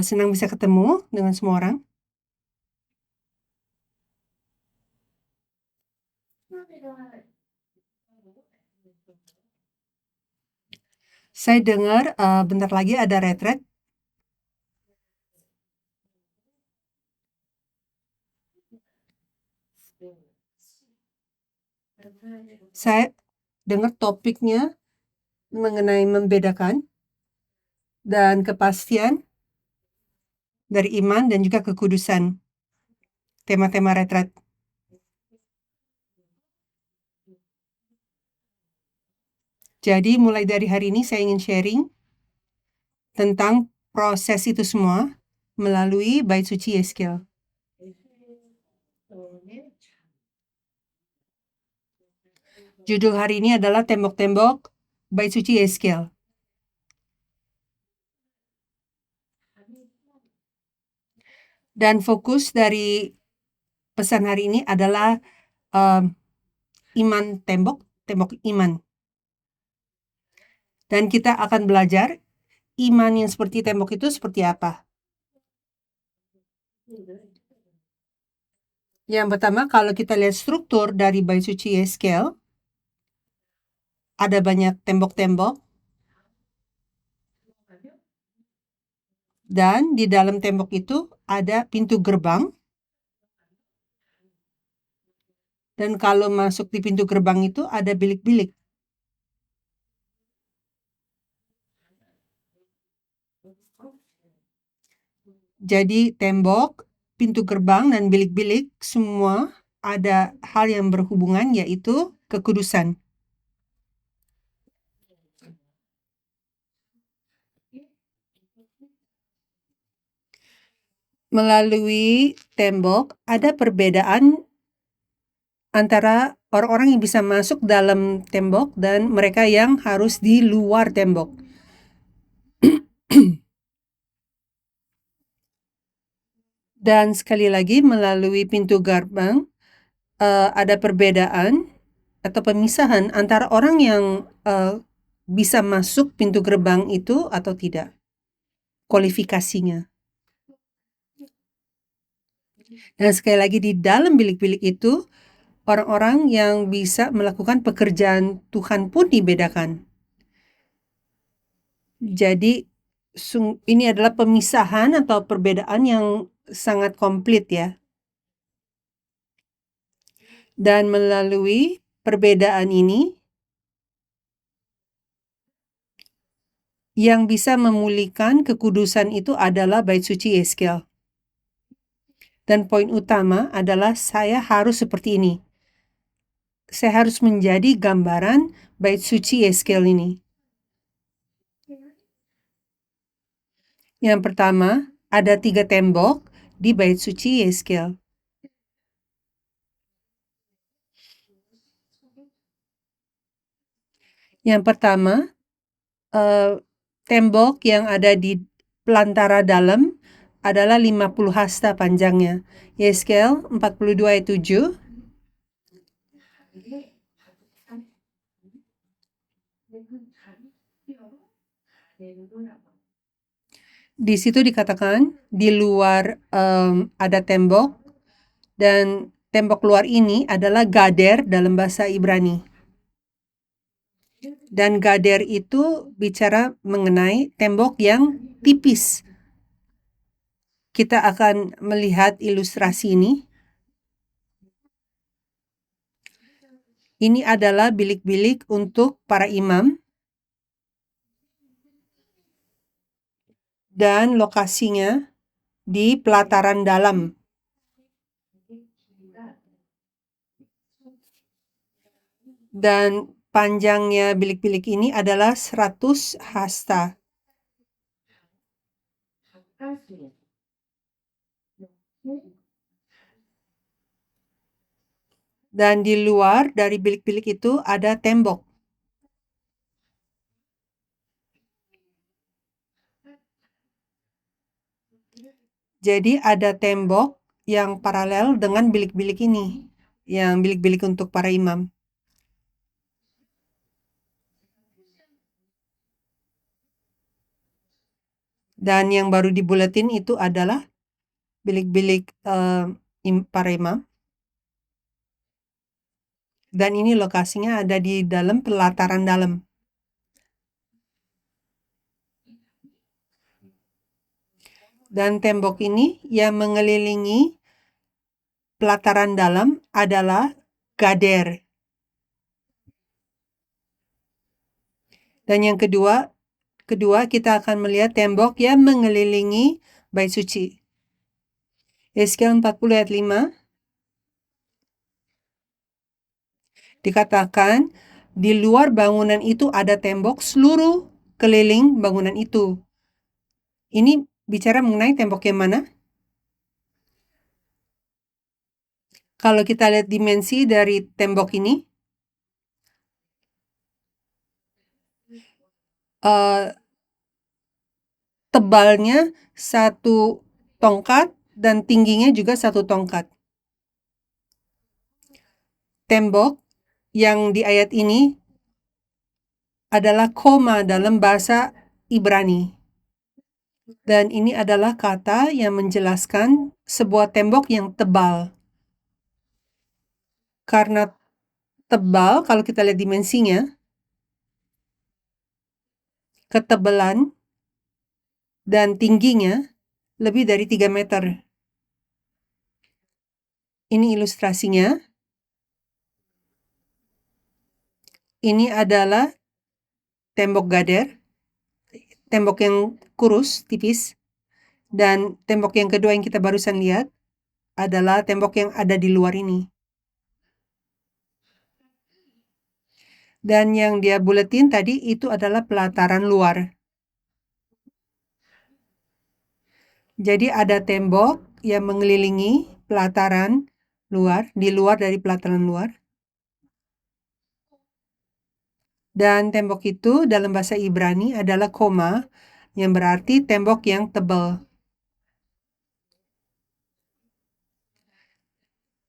Senang bisa ketemu dengan semua orang. Saya dengar bentar lagi ada retret. Saya dengar topiknya mengenai membedakan dan kepastian dari iman dan juga kekudusan. Tema-tema retret. Jadi mulai dari hari ini saya ingin sharing tentang proses itu semua melalui Bait Suci Yeskel. Judul hari ini adalah Tembok-tembok Bait Suci Yeskel. Dan fokus dari pesan hari ini adalah iman tembok, tembok iman. Dan kita akan belajar iman yang seperti tembok itu seperti apa. Yang pertama, kalau kita lihat struktur dari Bait Suci Yeskel, ada banyak tembok-tembok, dan di dalam tembok itu ada pintu gerbang. Dan kalau masuk di pintu gerbang itu ada bilik-bilik. Jadi tembok, pintu gerbang, dan bilik-bilik semua ada hal yang berhubungan, yaitu kekudusan. Melalui tembok ada perbedaan antara orang-orang yang bisa masuk dalam tembok dan mereka yang harus di luar tembok. Dan sekali lagi melalui pintu gerbang ada perbedaan atau pemisahan antara orang yang bisa masuk pintu gerbang itu atau tidak, kualifikasinya. Dan sekali lagi di dalam bilik-bilik itu orang-orang yang bisa melakukan pekerjaan Tuhan pun dibedakan. Jadi ini adalah pemisahan atau perbedaan yang sangat komplit ya. Dan melalui perbedaan ini yang bisa memulihkan kekudusan itu adalah Bait Suci Yeskel. Dan poin utama adalah saya harus seperti ini. Saya harus menjadi gambaran Bait Suci Yeskel ini. Yang pertama, ada 3 tembok di Bait Suci Yeskel. Yang pertama, tembok yang ada di pelantara dalam adalah 50 hasta panjangnya. Yeskel 42 ayat 7. Di situ dikatakan di luar ada tembok, dan tembok luar ini adalah gader dalam bahasa Ibrani. Dan gader itu bicara mengenai tembok yang tipis. Kita akan melihat ilustrasi ini. Ini adalah bilik-bilik untuk para imam. Dan lokasinya di pelataran dalam. Dan panjangnya bilik-bilik ini adalah 100 hasta. Dan di luar dari bilik-bilik itu ada tembok. Jadi ada tembok yang paralel dengan bilik-bilik ini, yang bilik-bilik untuk para imam. Dan yang baru dibuletin itu adalah bilik-bilik para imam. Dan ini lokasinya ada di dalam pelataran dalam. Dan tembok ini yang mengelilingi pelataran dalam adalah gader. Dan yang kedua kita akan melihat tembok yang mengelilingi bait suci. Yeskiel 40 ayat 5 dikatakan di luar bangunan itu ada tembok seluruh keliling bangunan itu. Ini bicara mengenai tembok yang mana? Kalau kita lihat dimensi dari tembok ini, tebalnya 1 tongkat dan tingginya juga 1 tongkat. Tembok yang di ayat ini adalah koma dalam bahasa Ibrani. Dan ini adalah kata yang menjelaskan sebuah tembok yang tebal. Karena tebal, kalau kita lihat dimensinya, ketebalan dan tingginya lebih dari 3 meter. Ini ilustrasinya. Ini adalah tembok gader, tembok yang kurus, tipis. Dan tembok yang kedua yang kita barusan lihat adalah tembok yang ada di luar ini. Dan yang dia buletin tadi itu adalah pelataran luar. Jadi ada tembok yang mengelilingi pelataran luar, di luar dari pelataran luar. Dan tembok itu dalam bahasa Ibrani adalah koma, yang berarti tembok yang tebal.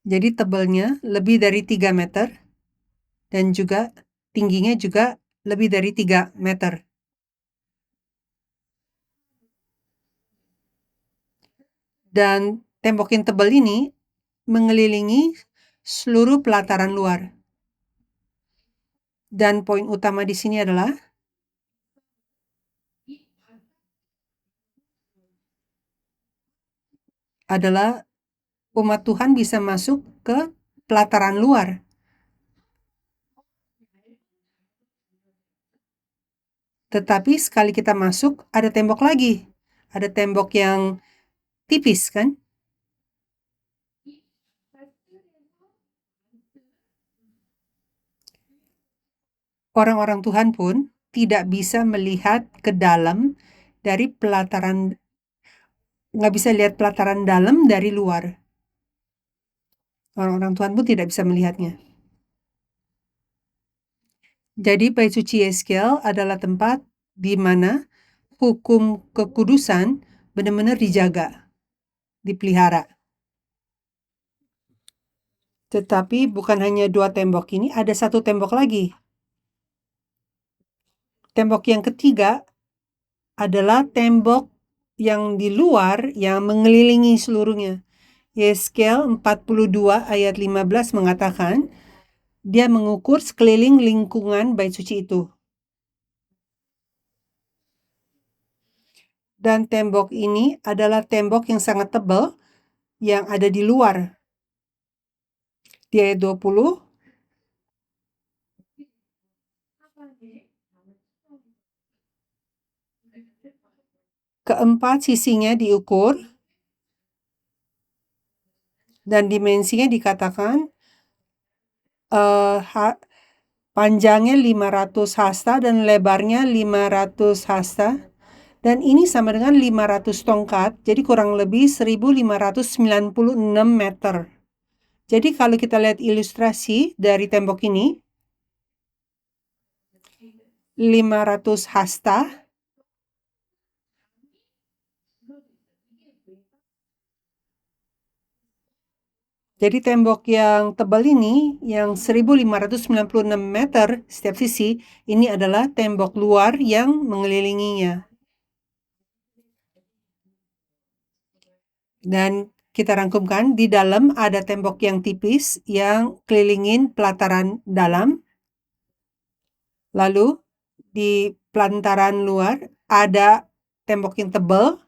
Jadi tebalnya lebih dari 3 meter dan juga tingginya juga lebih dari 3 meter. Dan tembok yang tebal ini mengelilingi seluruh pelataran luar. Dan poin utama di sini adalah umat Tuhan bisa masuk ke pelataran luar. Tetapi sekali kita masuk, ada tembok lagi. Ada tembok yang tipis, kan? Orang-orang Tuhan pun tidak bisa melihat ke dalam dari pelataran, nggak bisa lihat pelataran dalam dari luar. Orang-orang Tuhan pun tidak bisa melihatnya. Jadi bait suci Yeskiel adalah tempat di mana hukum kekudusan benar-benar dijaga, dipelihara. Tetapi bukan hanya 2 tembok ini, ada 1 tembok lagi. Tembok yang ketiga adalah tembok yang di luar yang mengelilingi seluruhnya. Yeskiel 42 ayat 15 mengatakan, dia mengukur sekeliling lingkungan bait suci itu. Dan tembok ini adalah tembok yang sangat tebal yang ada di luar. Di ayat 20, keempat sisinya diukur dan dimensinya dikatakan panjangnya 500 hasta dan lebarnya 500 hasta. Dan ini sama dengan 500 tongkat, jadi kurang lebih 1596 meter. Jadi kalau kita lihat ilustrasi dari tembok ini, 500 hasta, jadi tembok yang tebal ini, yang 1596 meter setiap sisi, ini adalah tembok luar yang mengelilinginya. Dan kita rangkumkan, di dalam ada tembok yang tipis yang kelilingin pelataran dalam. Lalu di pelataran luar ada tembok yang tebal.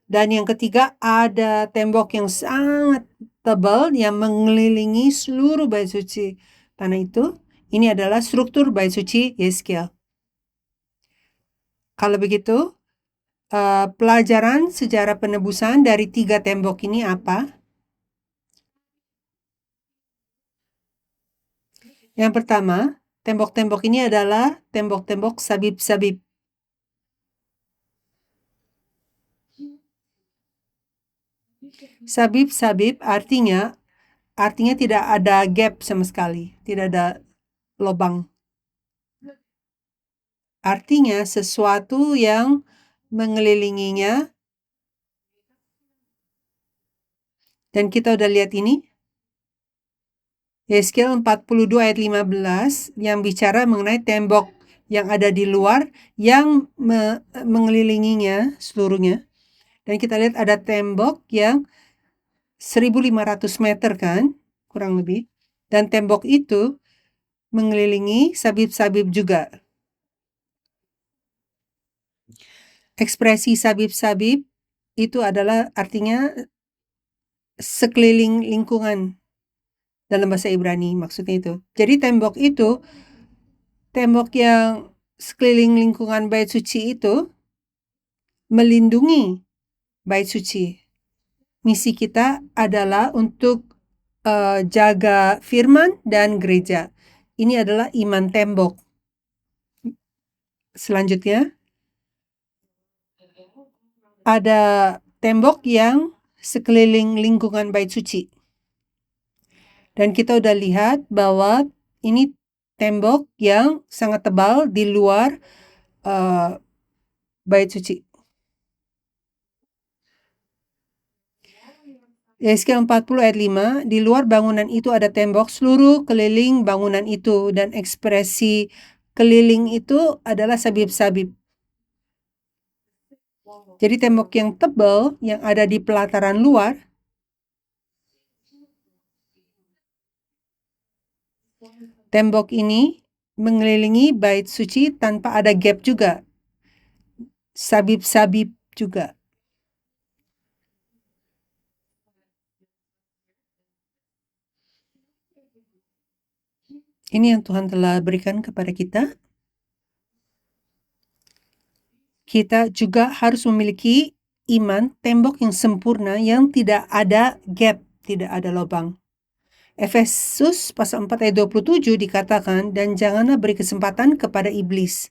Dan yang ketiga ada tembok yang sangat tebal yang mengelilingi seluruh bait suci. Karena itu, ini adalah struktur bait suci Yeskiel. Kalau begitu, pelajaran sejarah penebusan dari 3 tembok ini apa? Yang pertama, tembok-tembok ini adalah tembok-tembok sabib-sabib. Sabib-sabib artinya tidak ada gap sama sekali, tidak ada lubang. Artinya sesuatu yang mengelilinginya. Dan kita udah lihat ini. Yeskiel 42 ayat 15 yang bicara mengenai tembok yang ada di luar yang mengelilinginya seluruhnya. Dan kita lihat ada tembok yang 1.500 meter kan, kurang lebih. Dan tembok itu mengelilingi sabib-sabib juga. Ekspresi sabib-sabib itu adalah artinya sekeliling lingkungan dalam bahasa Ibrani maksudnya itu. Jadi tembok yang sekeliling lingkungan bait suci itu melindungi bait suci. Misi kita adalah untuk jaga firman dan gereja. Ini adalah iman tembok. Selanjutnya, ada tembok yang sekeliling lingkungan bait suci. Dan kita udah lihat bahwa ini tembok yang sangat tebal di luar bait suci. Yeskiel 40 ayat 5, di luar bangunan itu ada tembok seluruh keliling bangunan itu, dan ekspresi keliling itu adalah sabib-sabib. Jadi tembok yang tebal yang ada di pelataran luar, tembok ini mengelilingi bait suci tanpa ada gap juga. Sabib-sabib juga. Ini yang Tuhan telah berikan kepada kita. Kita juga harus memiliki iman tembok yang sempurna yang tidak ada gap, tidak ada lubang. Efesus pasal 4 ayat 27 dikatakan, dan janganlah beri kesempatan kepada iblis.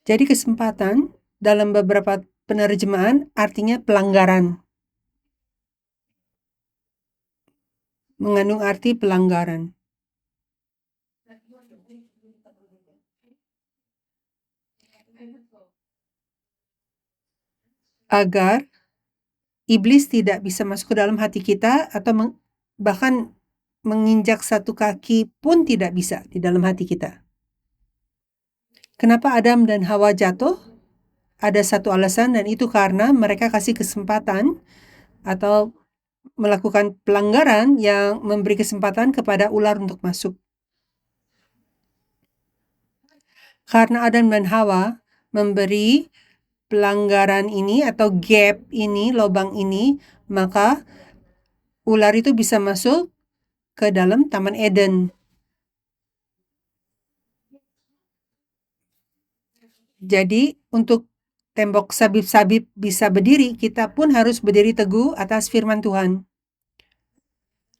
Jadi kesempatan dalam beberapa penerjemahan artinya pelanggaran. Mengandung arti pelanggaran. Agar iblis tidak bisa masuk ke dalam hati kita atau bahkan menginjak satu kaki pun tidak bisa di dalam hati kita. Kenapa Adam dan Hawa jatuh? Ada satu alasan, dan itu karena mereka kasih kesempatan atau melakukan pelanggaran yang memberi kesempatan kepada ular untuk masuk. Karena Adam dan Hawa memberi pelanggaran ini atau gap ini, lubang ini, maka ular itu bisa masuk ke dalam Taman Eden. Jadi untuk tembok sabib-sabib bisa berdiri, kita pun harus berdiri teguh atas firman Tuhan.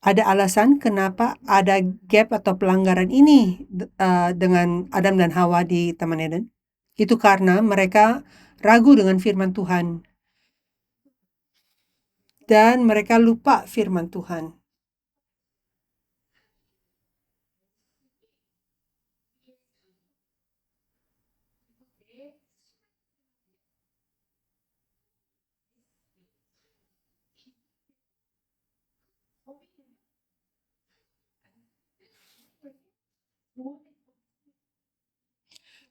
Ada alasan kenapa ada gap atau pelanggaran ini dengan Adam dan Hawa di Taman Eden. Itu karena mereka ragu dengan firman Tuhan. Dan mereka lupa firman Tuhan.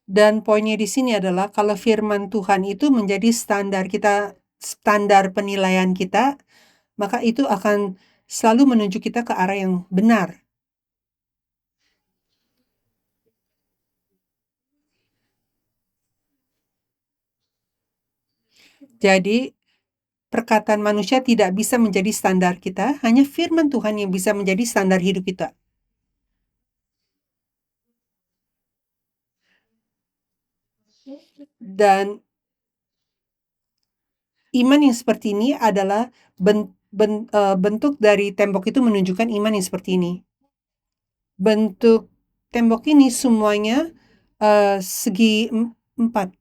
Dan poinnya di sini adalah kalau firman Tuhan itu menjadi standar penilaian kita, maka itu akan selalu menuju kita ke arah yang benar. Jadi, perkataan manusia tidak bisa menjadi standar kita, hanya firman Tuhan yang bisa menjadi standar hidup kita. Dan iman yang seperti ini adalah bentuk dari tembok itu menunjukkan iman yang seperti ini. Bentuk tembok ini semuanya segi empat.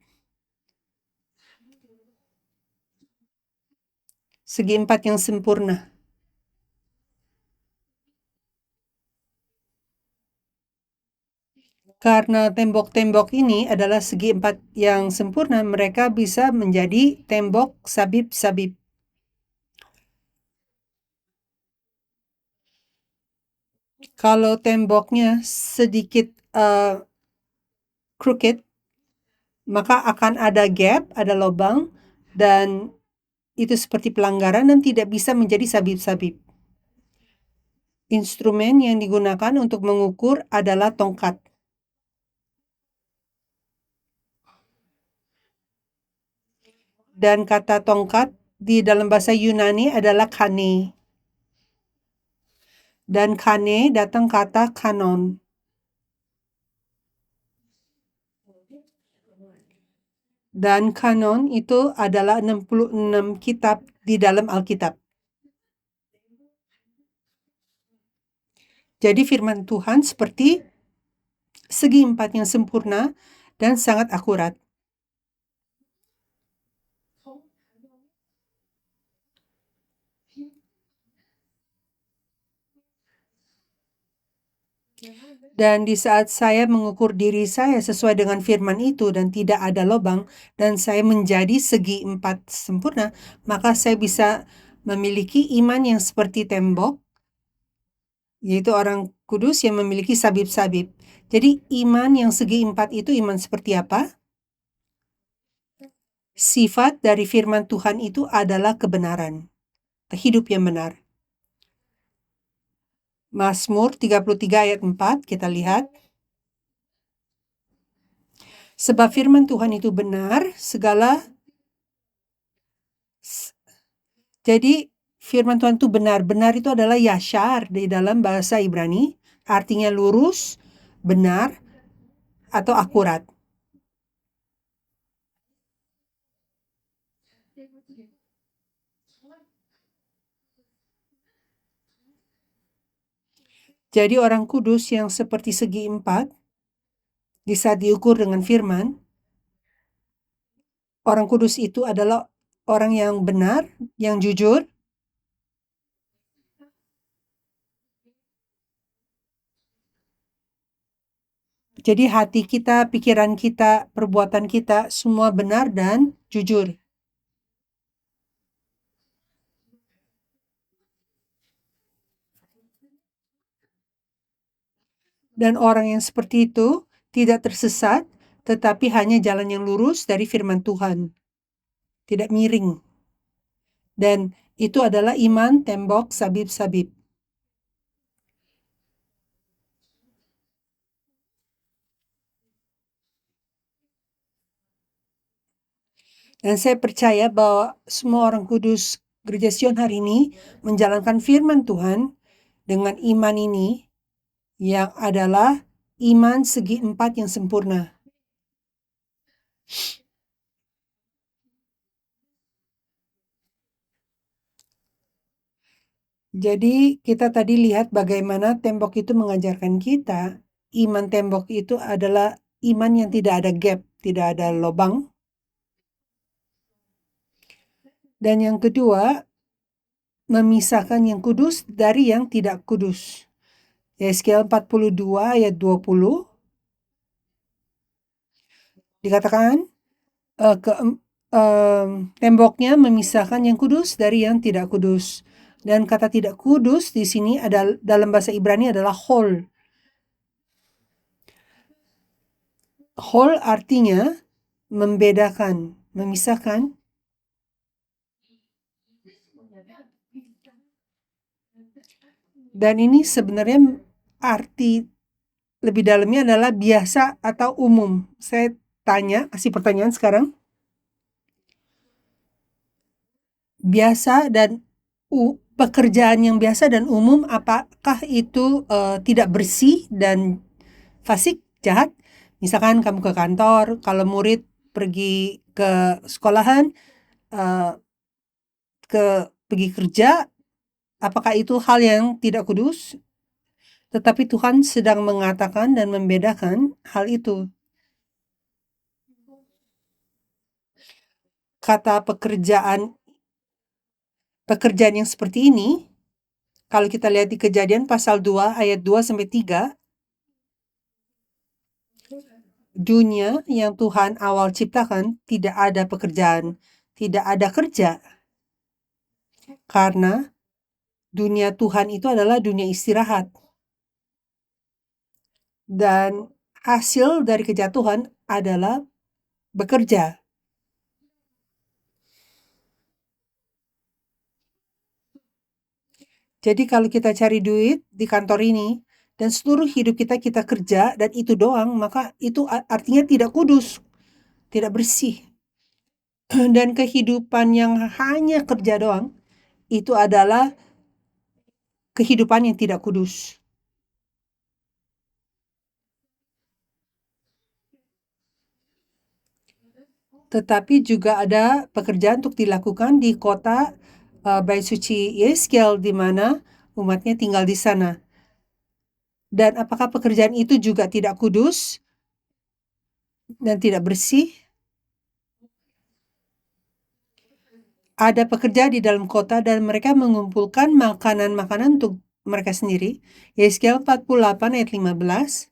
Segi empat yang sempurna. Karena tembok-tembok ini adalah segi empat yang sempurna, mereka bisa menjadi tembok sabib-sabib. Kalau temboknya sedikit crooked, maka akan ada gap, ada lubang, dan itu seperti pelanggaran dan tidak bisa menjadi sabib-sabib. Instrumen yang digunakan untuk mengukur adalah tongkat. Dan kata tongkat di dalam bahasa Yunani adalah kane. Dan kane datang kata kanon. Dan kanon itu adalah 66 kitab di dalam Alkitab. Jadi firman Tuhan seperti segi empat yang sempurna dan sangat akurat. Dan di saat saya mengukur diri saya sesuai dengan firman itu dan tidak ada lubang, dan saya menjadi segi empat sempurna, maka saya bisa memiliki iman yang seperti tembok, yaitu orang kudus yang memiliki sabib-sabib. Jadi iman yang segi empat itu iman seperti apa? Sifat dari firman Tuhan itu adalah kebenaran, hidup yang benar. Mazmur 33 ayat 4, kita lihat. Sebab firman Tuhan itu benar, jadi firman Tuhan itu benar. Benar itu adalah yashar di dalam bahasa Ibrani, artinya lurus, benar, atau akurat. Jadi orang kudus yang seperti segi empat, di saat diukur dengan firman, orang kudus itu adalah orang yang benar, yang jujur, jadi hati kita, pikiran kita, perbuatan kita, semua benar dan jujur. Dan orang yang seperti itu tidak tersesat, tetapi hanya jalan yang lurus dari firman Tuhan. Tidak miring. Dan itu adalah iman tembok sabib-sabib. Dan saya percaya bahwa semua orang kudus Gereja Sion hari ini menjalankan firman Tuhan dengan iman ini yang adalah iman segi empat yang sempurna. Jadi kita tadi lihat bagaimana tembok itu mengajarkan kita, iman tembok itu adalah iman yang tidak ada gap, tidak ada lubang. Dan yang kedua, memisahkan yang kudus dari yang tidak kudus. Yeskiel 42 ayat 20 dikatakan temboknya memisahkan yang kudus dari yang tidak kudus. Dan kata tidak kudus di sini dalam bahasa Ibrani adalah hol. Whole artinya membedakan, memisahkan. Dan ini sebenarnya arti lebih dalamnya adalah biasa atau umum. Saya kasih pertanyaan sekarang. Biasa dan pekerjaan yang biasa dan umum, apakah itu tidak bersih dan fasik, jahat? Misalkan kamu ke kantor, kalau murid pergi ke sekolahan, eh, pergi kerja, apakah itu hal yang tidak kudus? Tetapi Tuhan sedang mengatakan dan membedakan hal itu. Kata pekerjaan yang seperti ini, kalau kita lihat di Kejadian pasal 2 ayat 2 sampai 3, dunia yang Tuhan awal ciptakan tidak ada pekerjaan, tidak ada kerja. Karena dunia Tuhan itu adalah dunia istirahat. Dan hasil dari kejatuhan adalah bekerja. Jadi kalau kita cari duit di kantor ini dan seluruh hidup kita kerja dan itu doang, maka itu artinya tidak kudus, tidak bersih. Dan kehidupan yang hanya kerja doang itu adalah kehidupan yang tidak kudus. Tetapi juga ada pekerjaan untuk dilakukan di kota Bait Suci Yeskel, di mana umatnya tinggal di sana. Dan apakah pekerjaan itu juga tidak kudus dan tidak bersih? Ada pekerja di dalam kota dan mereka mengumpulkan makanan-makanan untuk mereka sendiri. Yeskel 48 ayat 15.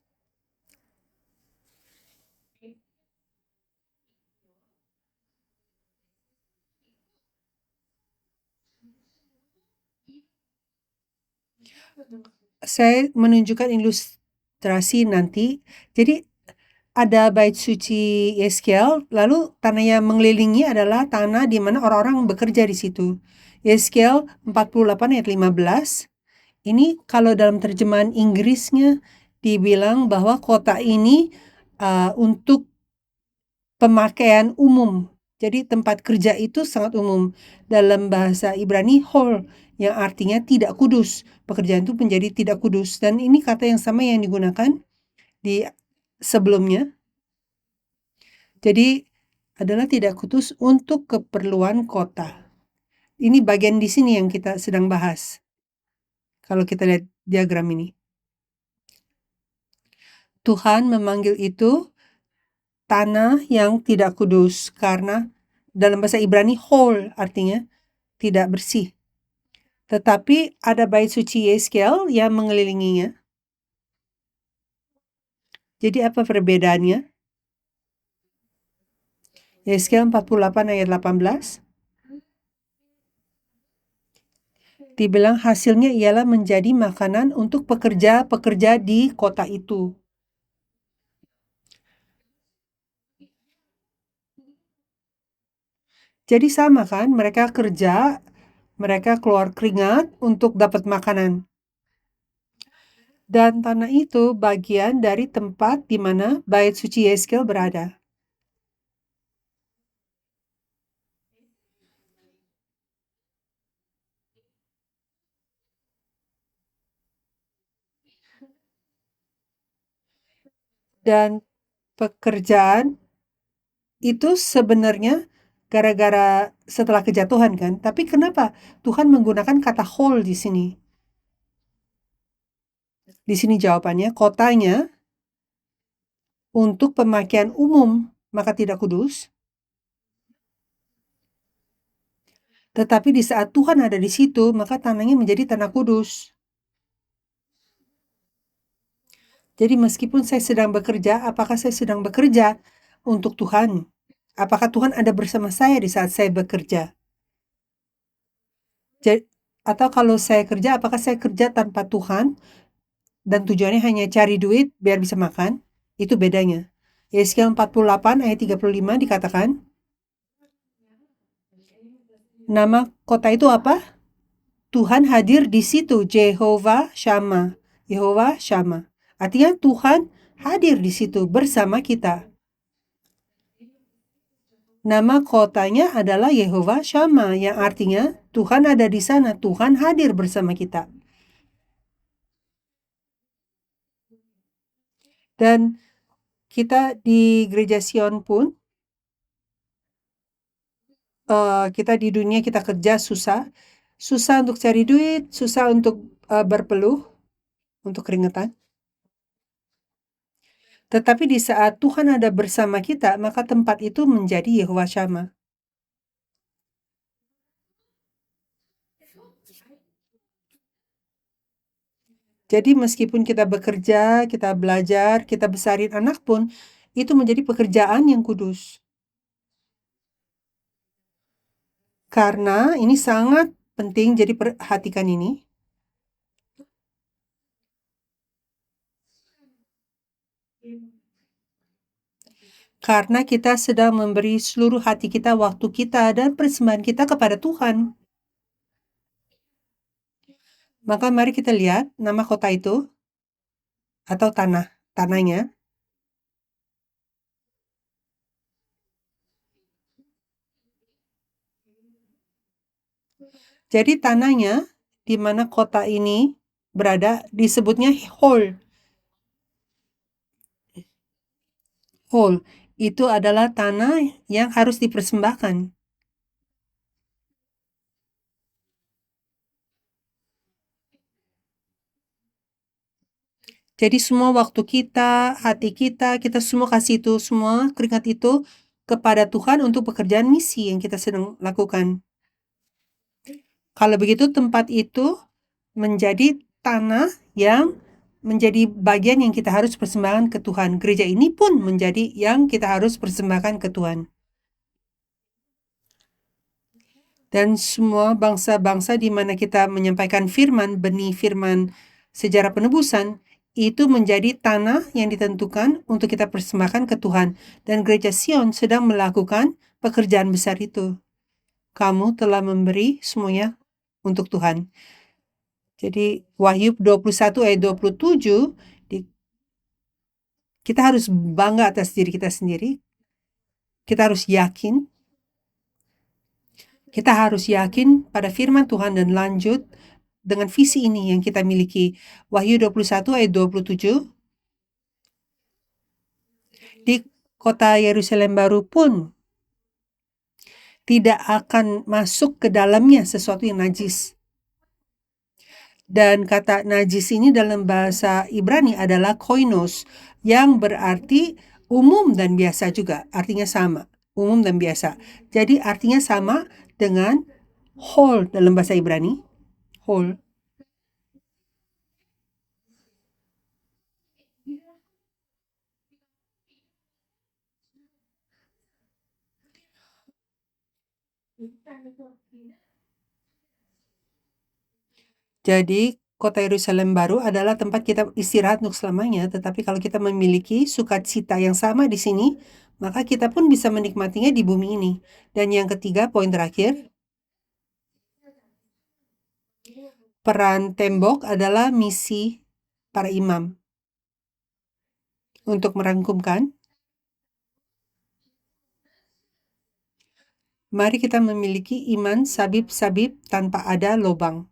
Saya menunjukkan ilustrasi nanti. Jadi ada bait suci Yeskel, lalu tanah yang mengelilingi adalah tanah di mana orang-orang bekerja di situ. Yeskel 48 ayat 15. Ini kalau dalam terjemahan Inggrisnya dibilang bahwa kota ini untuk pemakaian umum. Jadi tempat kerja itu sangat umum. Dalam bahasa Ibrani, hol, yang artinya tidak kudus. Pekerjaan itu menjadi tidak kudus. Dan ini kata yang sama yang digunakan di sebelumnya. Jadi adalah tidak kudus untuk keperluan kota. Ini bagian di sini yang kita sedang bahas. Kalau kita lihat diagram ini. Tuhan memanggil itu tanah yang tidak kudus karena dalam bahasa Ibrani hol artinya tidak bersih. Tetapi ada bait suci Yeskel yang mengelilinginya. Jadi apa perbedaannya? Yeskel 48 ayat 18. Dibilang hasilnya ialah menjadi makanan untuk pekerja-pekerja di kota itu. Jadi sama kan, mereka kerja, mereka keluar keringat untuk dapat makanan. Dan tanah itu bagian dari tempat di mana bait suci Yeskel berada. Dan pekerjaan itu sebenarnya gara-gara setelah kejatuhan kan. Tapi kenapa Tuhan menggunakan kata whole di sini? Di sini jawabannya, kotanya untuk pemakaian umum maka tidak kudus. Tetapi di saat Tuhan ada di situ, maka tanahnya menjadi tanah kudus. Jadi meskipun saya sedang bekerja, apakah saya sedang bekerja untuk Tuhan? Apakah Tuhan ada bersama saya di saat saya bekerja? Atau kalau saya kerja, apakah saya kerja tanpa Tuhan dan tujuannya hanya cari duit biar bisa makan? Itu bedanya. Yeskiel 48 ayat 35 dikatakan, nama kota itu apa? Tuhan hadir di situ, Jehovah Shammah. Jehovah Shammah. Artinya Tuhan hadir di situ bersama kita. Nama kotanya adalah Jehovah Shammah, yang artinya Tuhan ada di sana, Tuhan hadir bersama kita. Dan kita di Gereja Sion pun, kita di dunia kita kerja susah untuk cari duit, susah untuk berpeluh, untuk keringetan. Tetapi di saat Tuhan ada bersama kita, maka tempat itu menjadi Yehovah Shammah. Jadi meskipun kita bekerja, kita belajar, kita besarin anak pun, itu menjadi pekerjaan yang kudus. Karena ini sangat penting, jadi perhatikan ini. Karena kita sedang memberi seluruh hati kita, waktu kita, dan persembahan kita kepada Tuhan. Maka mari kita lihat nama kota itu, atau tanahnya. Jadi tanahnya, di mana kota ini berada, disebutnya Hol. Hol, itu adalah tanah yang harus dipersembahkan. Jadi semua waktu kita, hati kita semua kasih itu, semua keringat itu kepada Tuhan untuk pekerjaan misi yang kita sedang lakukan. Kalau begitu tempat itu menjadi tanah yang menjadi bagian yang kita harus persembahkan ke Tuhan. Gereja ini pun menjadi yang kita harus persembahkan ke Tuhan. Dan semua bangsa-bangsa di mana kita menyampaikan firman, benih firman sejarah penebusan, itu menjadi tanah yang ditentukan untuk kita persembahkan ke Tuhan. Dan Gereja Sion sedang melakukan pekerjaan besar itu. Kamu telah memberi semuanya untuk Tuhan. Jadi Wahyu 21 ayat 27, kita harus bangga atas diri kita sendiri. Kita harus yakin. Kita harus yakin pada firman Tuhan dan lanjut dengan visi ini yang kita miliki. Wahyu 21 ayat 27. Di kota Yerusalem baru pun tidak akan masuk ke dalamnya sesuatu yang najis. Dan kata najis ini dalam bahasa Ibrani adalah koinos, yang berarti umum dan biasa juga. Artinya sama, umum dan biasa. Jadi artinya sama dengan hol dalam bahasa Ibrani. Hol. Jadi kota Yerusalem baru adalah tempat kita istirahat untuk selamanya. Tetapi kalau kita memiliki sukacita yang sama di sini, maka kita pun bisa menikmatinya di bumi ini. Dan yang ketiga, poin terakhir, peran tembok adalah misi para imam. Untuk merangkumkan, mari kita memiliki iman sabib-sabib tanpa ada lubang.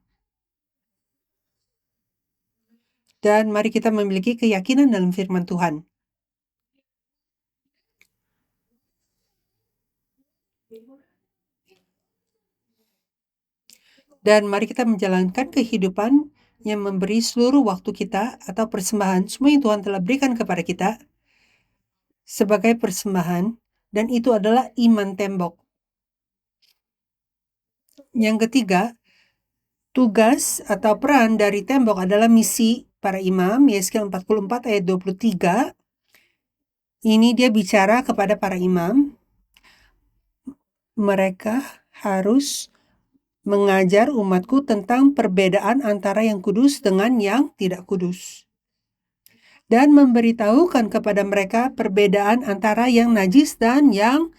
Dan mari kita memiliki keyakinan dalam firman Tuhan. Dan mari kita menjalankan kehidupan yang memberi seluruh waktu kita atau persembahan, semua yang Tuhan telah berikan kepada kita sebagai persembahan, dan itu adalah iman tembok. Yang ketiga, tugas atau peran dari tembok adalah misi para imam, Yeskiel 44 ayat 23. Ini dia bicara kepada para imam, mereka harus mengajar umatku tentang perbedaan antara yang kudus dengan yang tidak kudus. dan memberitahukan kepada mereka perbedaan antara yang najis dan yang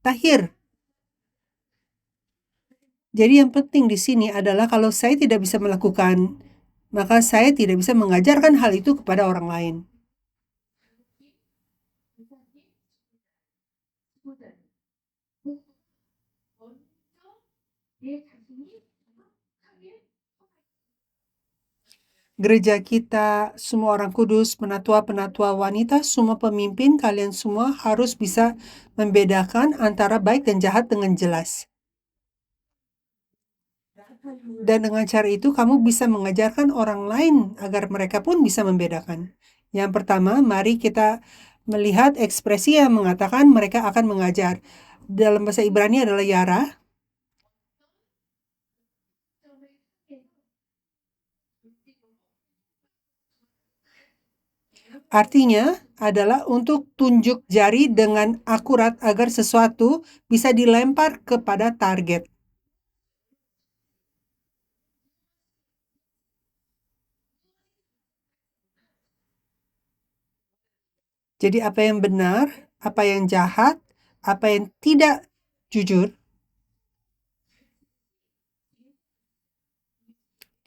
tahir. Jadi yang penting di sini adalah kalau saya tidak bisa melakukan, maka saya tidak bisa mengajarkan hal itu kepada orang lain. Gereja kita, semua orang kudus, penatua-penatua wanita, semua pemimpin, kalian semua harus bisa membedakan antara baik dan jahat dengan jelas. Dan dengan cara itu kamu bisa mengajarkan orang lain agar mereka pun bisa membedakan. Yang pertama, mari kita melihat ekspresi yang mengatakan mereka akan mengajar. Dalam bahasa Ibrani adalah yara. Artinya adalah untuk tunjuk jari dengan akurat agar sesuatu bisa dilempar kepada target. Jadi apa yang benar, apa yang jahat, apa yang tidak jujur,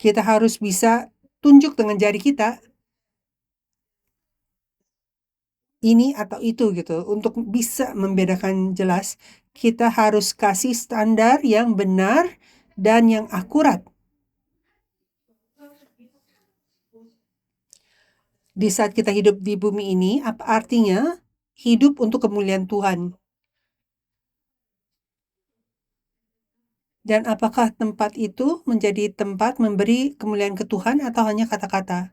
kita harus bisa tunjuk dengan jari kita ini atau itu gitu. Untuk bisa membedakan jelas, kita harus kasih standar yang benar dan yang akurat. Di saat kita hidup di bumi ini, apa artinya? Hidup untuk kemuliaan Tuhan. Dan apakah tempat itu menjadi tempat memberi kemuliaan ke Tuhan atau hanya kata-kata?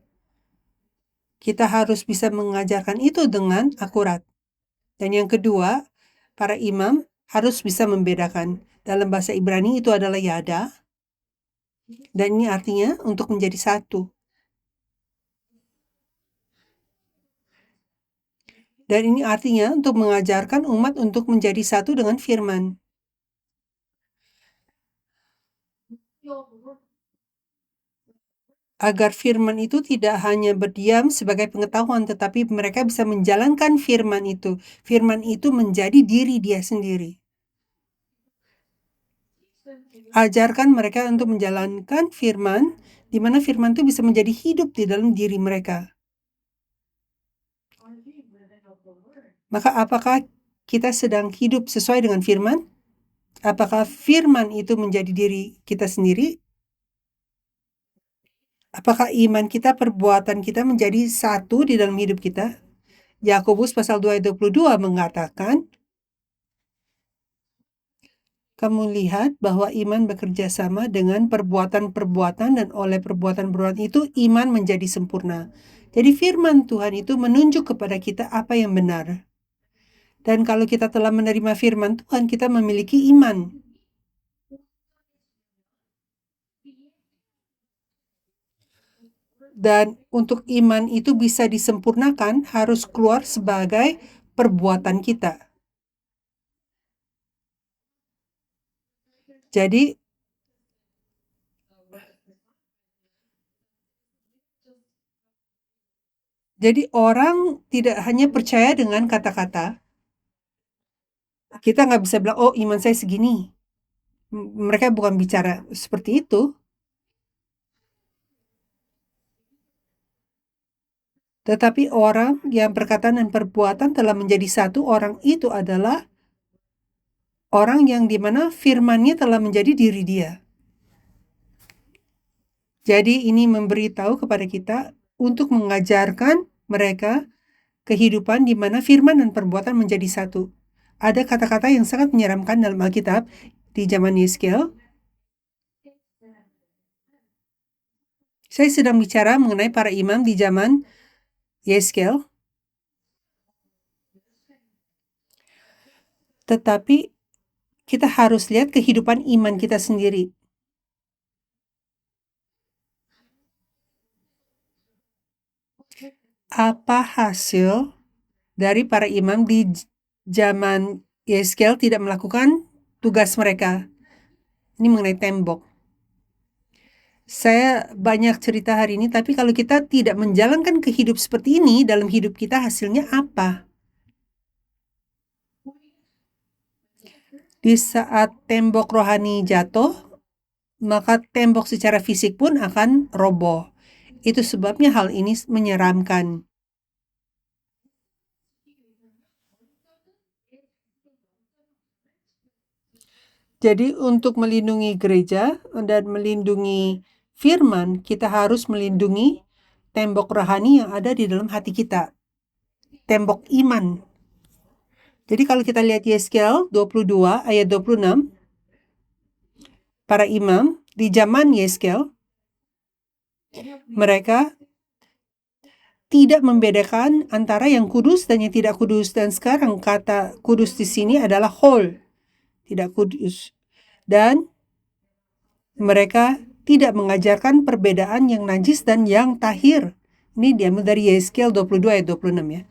Kita harus bisa mengajarkan itu dengan akurat. Dan yang kedua, para imam harus bisa membedakan. Dalam bahasa Ibrani itu adalah yada, dan ini artinya untuk menjadi satu. Dan ini artinya untuk mengajarkan umat untuk menjadi satu dengan firman. Agar firman itu tidak hanya berdiam sebagai pengetahuan, tetapi mereka bisa menjalankan firman itu. Firman itu menjadi diri dia sendiri. Ajarkan mereka untuk menjalankan firman, di mana firman itu bisa menjadi hidup di dalam diri mereka. Maka apakah kita sedang hidup sesuai dengan firman? Apakah firman itu menjadi diri kita sendiri? Apakah iman kita, perbuatan kita menjadi satu di dalam hidup kita? Yakobus pasal 2 ayat 22 mengatakan, kamu lihat bahwa iman bekerja sama dengan perbuatan-perbuatan dan oleh perbuatan-perbuatan itu iman menjadi sempurna. Jadi firman Tuhan itu menunjuk kepada kita apa yang benar. Dan kalau kita telah menerima firman Tuhan, kita memiliki iman. Dan untuk iman itu bisa disempurnakan harus keluar sebagai perbuatan kita. Jadi orang tidak hanya percaya dengan kata-kata. Kita nggak bisa bilang, oh iman saya segini. Mereka bukan bicara seperti itu. Tetapi orang yang perkataan dan perbuatan telah menjadi satu, orang itu adalah orang yang dimana firmannya telah menjadi diri dia. Jadi ini memberitahu kepada kita untuk mengajarkan mereka kehidupan di mana firman dan perbuatan menjadi satu. Ada kata-kata yang sangat menyeramkan dalam Alkitab di zaman Yeskel. Saya sedang bicara mengenai para imam di zaman Yeskel. Tetapi kita harus lihat kehidupan iman kita sendiri. Apa hasil dari para imam di zaman Yeskel tidak melakukan tugas mereka? Ini mengenai tembok. Saya banyak cerita hari ini, tapi kalau kita tidak menjalankan kehidup seperti ini dalam hidup kita, hasilnya apa? Di saat tembok rohani jatuh, maka tembok secara fisik pun akan roboh. Itu sebabnya hal ini menyeramkan. Jadi untuk melindungi gereja dan melindungi firman, kita harus melindungi tembok rohani yang ada di dalam hati kita. Tembok iman. Jadi kalau kita lihat Yeskel 22 ayat 26, para imam di zaman Yeskel, mereka tidak membedakan antara yang kudus dan yang tidak kudus. Dan sekarang kata kudus di sini adalah whole, tidak kudus. Dan mereka tidak mengajarkan perbedaan yang najis dan yang tahir. Ini diambil dari Yeskel 22 ayat 26 ya.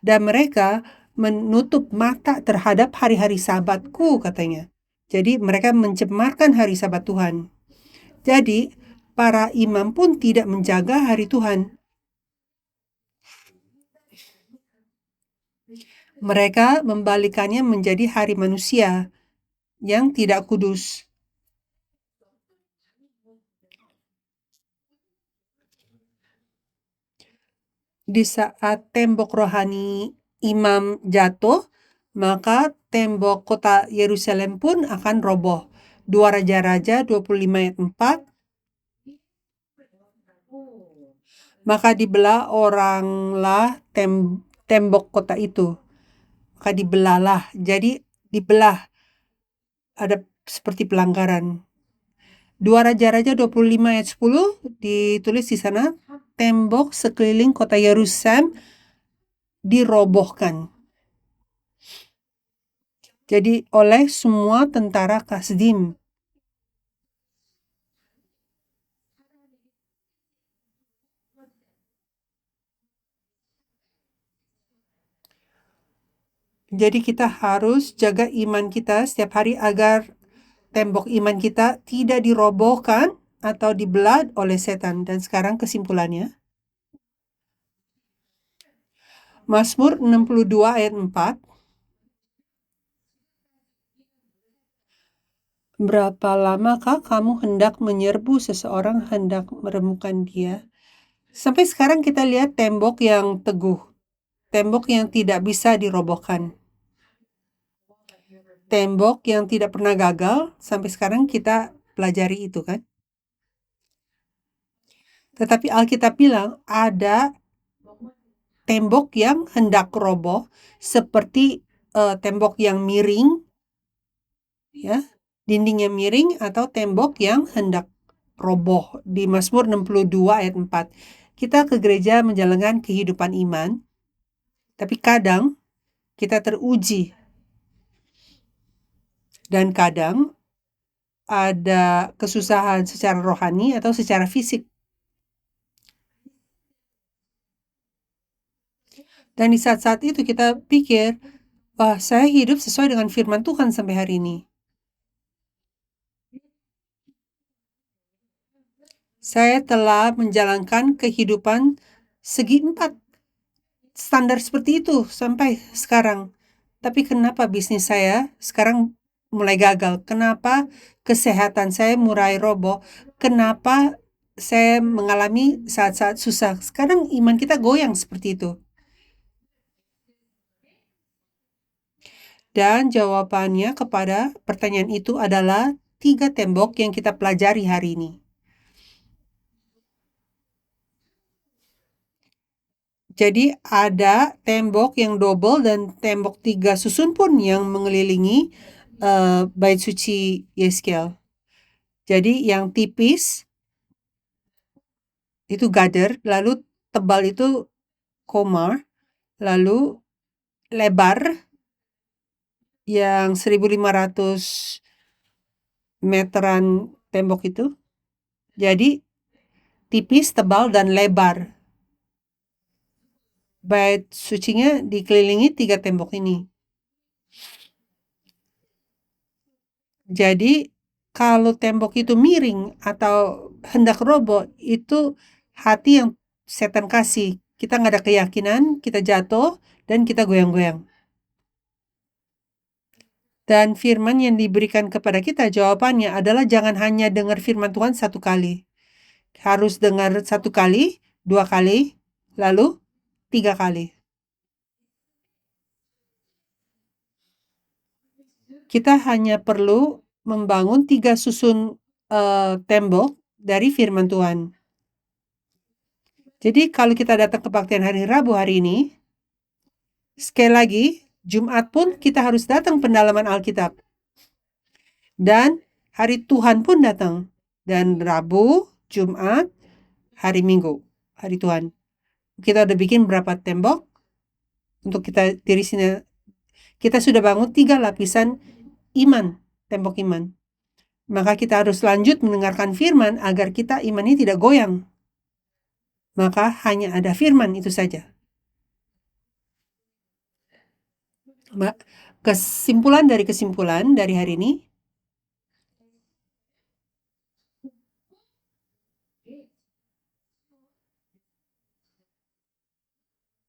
Dan mereka menutup mata terhadap hari-hari sabatku katanya. Jadi mereka mencemarkan hari sabat Tuhan. Jadi para imam pun tidak menjaga hari Tuhan. Mereka membalikannya menjadi hari manusia yang tidak kudus. Di saat tembok rohani imam jatuh, maka tembok kota Yerusalem pun akan roboh. 2 Raja-Raja 25 ayat 4. Maka dibelah oranglah tembok kota itu. Maka dibelahlah. Jadi dibelah. Ada seperti pelanggaran. 2 Raja-Raja 25 ayat 10 ditulis di sana, tembok sekeliling kota Yerusalem dirobohkan. Jadi oleh semua tentara Kasdim. Jadi kita harus jaga iman kita setiap hari agar tembok iman kita tidak dirobohkan atau dibelah oleh setan. Dan sekarang kesimpulannya. Mazmur 62 ayat 4. Berapa lamakah kamu hendak menyerbu seseorang, hendak meremukkan dia? Sampai sekarang kita lihat tembok yang teguh. Tembok yang tidak bisa dirobohkan. Tembok yang tidak pernah gagal, sampai sekarang kita pelajari itu kan. Tetapi Alkitab bilang ada tembok yang hendak roboh, seperti tembok yang miring, ya, dindingnya miring, atau tembok yang hendak roboh. Di Mazmur 62 ayat 4. Kita ke gereja menjalankan kehidupan iman, tapi kadang kita teruji. Dan kadang ada kesusahan secara rohani atau secara fisik. Dan di saat-saat itu kita pikir, wah, saya hidup sesuai dengan firman Tuhan sampai hari ini. Saya telah menjalankan kehidupan segi 4 standar seperti itu sampai sekarang. Tapi kenapa bisnis saya sekarang mulai gagal? Kenapa kesehatan saya mulai roboh? Kenapa saya mengalami saat-saat susah? Sekarang iman kita goyang seperti itu. Dan jawabannya kepada pertanyaan itu adalah 3 tembok yang kita pelajari hari ini. Jadi ada tembok yang double dan tembok 3 susun pun yang mengelilingi bait suci Yeskel. Jadi yang tipis itu gader, lalu tebal itu komar, lalu lebar yang 1.500 meteran tembok itu. Jadi tipis, tebal, dan lebar. Bait sucinya dikelilingi 3 tembok ini. Jadi Kalau tembok itu miring atau hendak roboh, itu hati yang setan kasih. Kita nggak ada keyakinan, kita jatuh, dan kita goyang-goyang. Dan firman yang diberikan kepada kita, jawabannya adalah jangan hanya dengar firman Tuhan satu kali. Harus dengar satu kali, dua kali, lalu tiga kali. Kita hanya perlu membangun 3 susun tembok dari firman Tuhan. Jadi kalau kita datang kebaktian hari Rabu hari ini, sekali lagi, Jumat pun kita harus datang pendalaman Alkitab. Dan hari Tuhan pun datang. Dan Rabu, Jumat, hari Minggu, hari Tuhan. Kita udah bikin berapa tembok untuk kita diri sini. Kita sudah bangun 3 lapisan iman, tembok iman. Maka kita harus lanjut mendengarkan firman agar kita imannya tidak goyang. Maka hanya ada firman itu saja. Kesimpulan dari hari ini,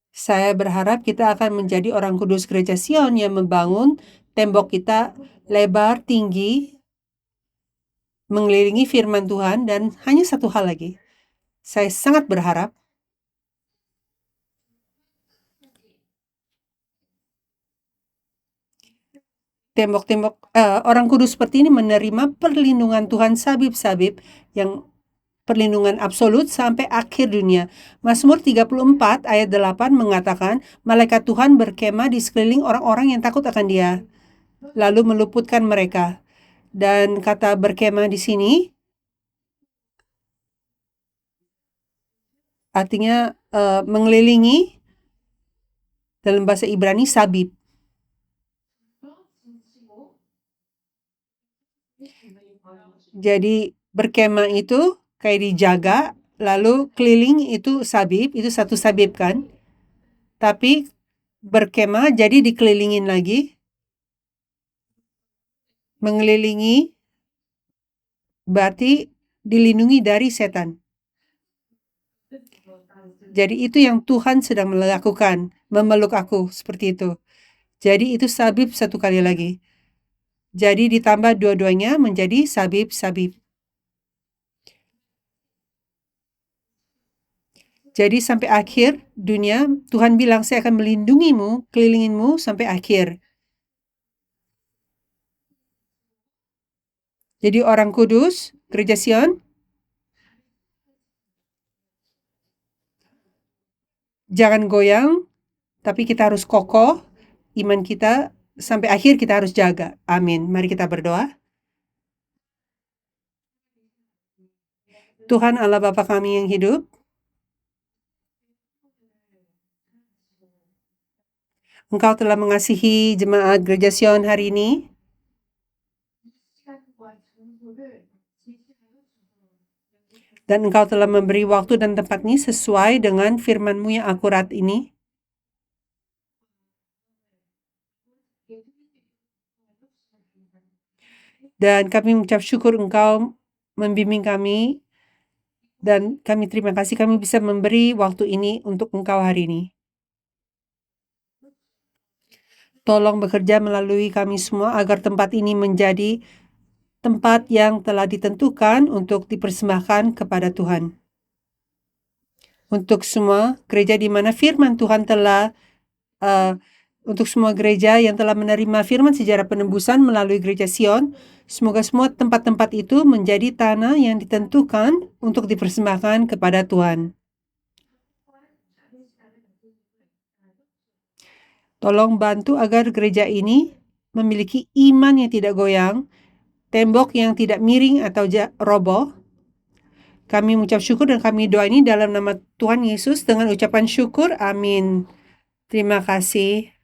saya berharap kita akan menjadi orang kudus Gereja Sion yang membangun tembok kita lebar, tinggi, mengelilingi firman Tuhan, dan hanya satu hal lagi. Saya sangat berharap tembok-tembok orang kudus seperti ini menerima perlindungan Tuhan sabib-sabib yang perlindungan absolut sampai akhir dunia. Mazmur 34 ayat 8 mengatakan, malaikat Tuhan berkemah di sekeliling orang-orang yang takut akan Dia, lalu meluputkan mereka. Dan kata berkemah di sini artinya mengelilingi, dalam bahasa Ibrani sabib. Jadi berkemah itu kayak dijaga, lalu keliling itu sabib, itu satu sabib kan. Tapi berkemah jadi dikelilingin lagi. Mengelilingi berarti dilindungi dari setan. Jadi itu yang Tuhan sedang melakukan, memeluk aku seperti itu. Jadi itu sabib satu kali lagi. Jadi ditambah dua-duanya menjadi sabib-sabib. Jadi sampai akhir dunia, Tuhan bilang saya akan melindungimu, kelilinginmu sampai akhir. Jadi orang kudus, Gereja Sion, jangan goyang, tapi kita harus kokoh, iman kita sampai akhir kita harus jaga. Amin. Mari kita berdoa. Tuhan Allah Bapa kami yang hidup, Engkau telah mengasihi jemaat Gereja Sion hari ini. Dan Engkau telah memberi waktu dan tempat ini sesuai dengan firman-Mu yang akurat ini. Dan kami mengucap syukur Engkau membimbing kami, dan kami terima kasih kami bisa memberi waktu ini untuk Engkau hari ini. Tolong bekerja melalui kami semua agar tempat ini menjadi tempat yang telah ditentukan untuk dipersembahkan kepada Tuhan. Untuk semua gereja di mana firman Tuhan telah untuk semua gereja yang telah menerima firman sejarah penebusan melalui Gereja Sion, semoga semua tempat-tempat itu menjadi tanah yang ditentukan untuk dipersembahkan kepada Tuhan. Tolong bantu agar gereja ini memiliki iman yang tidak goyang, tembok yang tidak miring atau roboh. Kami mengucap syukur dan kami doa ini dalam nama Tuhan Yesus dengan ucapan syukur. Amin. Terima kasih.